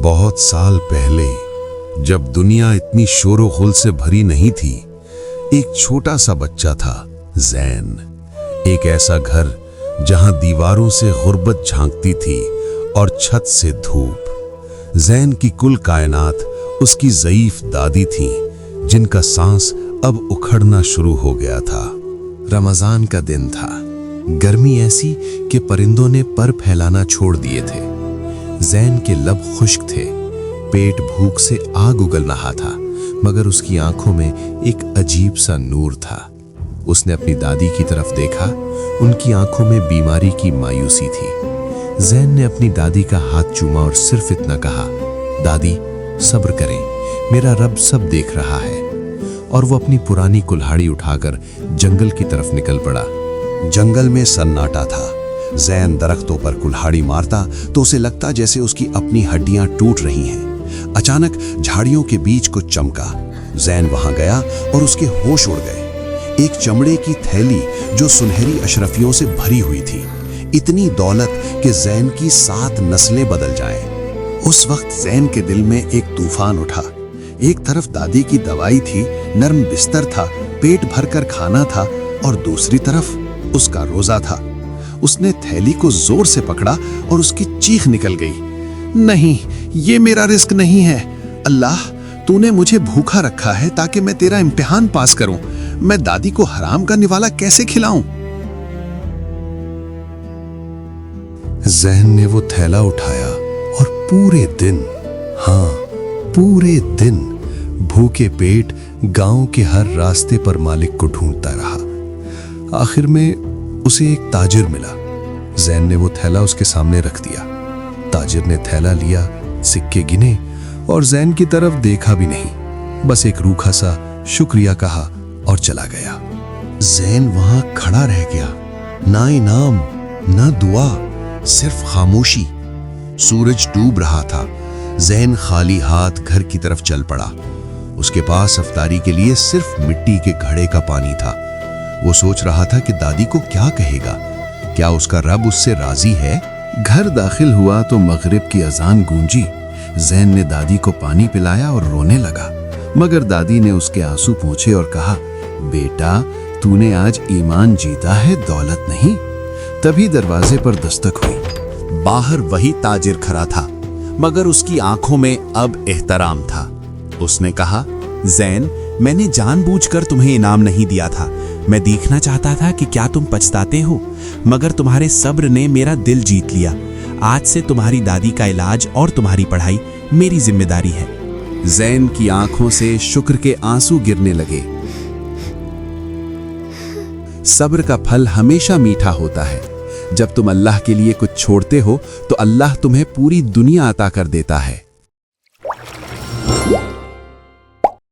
बहुत साल पहले, जब दुनिया इतनी शोरो गुल से भरी नहीं थी, एक छोटा सा बच्चा था, जैन। एक ऐसा घर जहां दीवारों से गुर्बत झांकती थी और छत से धूप। जैन की कुल कायनात उसकी ज़ईफ दादी थी, जिनका सांस अब उखड़ना शुरू हो गया था। रमजान का दिन था। गर्मी ऐसी कि परिंदों ने पर फैलाना छोड़ दिए थे। जैन के लब खुश्क थे, पेट भूख से आग उगल रहा था, मगर उसकी आंखों में एक अजीब सा नूर था। उसने अपनी दादी की तरफ देखा, उनकी आंखों में बीमारी की मायूसी थी। जैन ने अपनी दादी का हाथ चूमा और सिर्फ इतना कहा, दादी सब्र करें, मेरा रब सब देख रहा है। और वो अपनी पुरानी कुल्हाड़ी उठाकर जंगल की तरफ निकल पड़ा। जंगल में सन्नाटा था। जैन दरख्तों पर कुल्हाड़ी मारता तो उसे लगता जैसे उसकी अपनी हड्डियां टूट रही हैं। अचानक झाड़ियों के बीच कुछ चमका। जैन वहां गया और उसके होश उड़ गए। एक चमड़े की थैली जो सुनहरी अशरफियों से भरी हुई थी, इतनी दौलत कि जैन की 7 नस्लें बदल जाएं। उस वक्त जैन के दिल में एक तूफान उठा। एक तरफ दादी की दवाई थी, नर्म बिस्तर था, पेट भरकर खाना था, और दूसरी तरफ उसका रोजा था। उसने थैली को जोर से पकड़ा और उसकी चीख निकल गई, नहीं, ये मेरा रिस्क नहीं है। अल्लाह, तूने मुझे भूखा रखा है ताकि मैं तेरा इम्तिहान पास करूं। मैं दादी को हराम का निवाला कैसे खिलाऊं? जैन ने वो थैला उठाया और पूरे दिन, हाँ पूरे दिन भूखे पेट गांव के हर रास्ते पर मालिक को ढूंढता रहा। आखिर में उसे एक ताजिर मिला। जैन ने वो थैला उसके सामने रख दिया। ताजिर ने थैला लिया, सिक्के गिने और जैन की तरफ देखा भी नहीं, बस एक रूखा सा शुक्रिया कहा और चला गया। जैन वहां खड़ा रह गया, ना इनाम ना दुआ, सिर्फ खामोशी। सूरज डूब रहा था। जैन खाली हाथ घर की तरफ चल पड़ा। उसके पास अफ्तारी के लिए सिर्फ मिट्टी के घड़े का पानी था। वो सोच रहा था कि दादी को क्या कहेगा, क्या उसका रब उससे राजी है? घर दाखिल हुआ तो मगरिब की अजान गूंजी। जैन ने दादी को पानी पिलाया और रोने लगा, मगर दादी ने उसके आंसू पोंछे और कहा, बेटा तूने आज ईमान जीता है, दौलत नहीं। तभी दरवाजे पर दस्तक हुई। बाहर वही ताजिर खड़ा था, मगर उसकी आंखों में अब एहतराम था। उसने कहा, जैन, मैंने जानबूझकर तुम्हें इनाम नहीं दिया था। मैं देखना चाहता था कि क्या तुम पछताते हो, मगर तुम्हारे सब्र ने मेरा दिल जीत लिया। आज से तुम्हारी दादी का इलाज और तुम्हारी पढ़ाई मेरी जिम्मेदारी है। जैन की आंखों से शुक्र के आंसू गिरने लगे। सब्र का फल हमेशा मीठा होता है। जब तुम अल्लाह के लिए कुछ छोड़ते हो तो अल्लाह तुम्हें पूरी दुनिया अता कर देता है।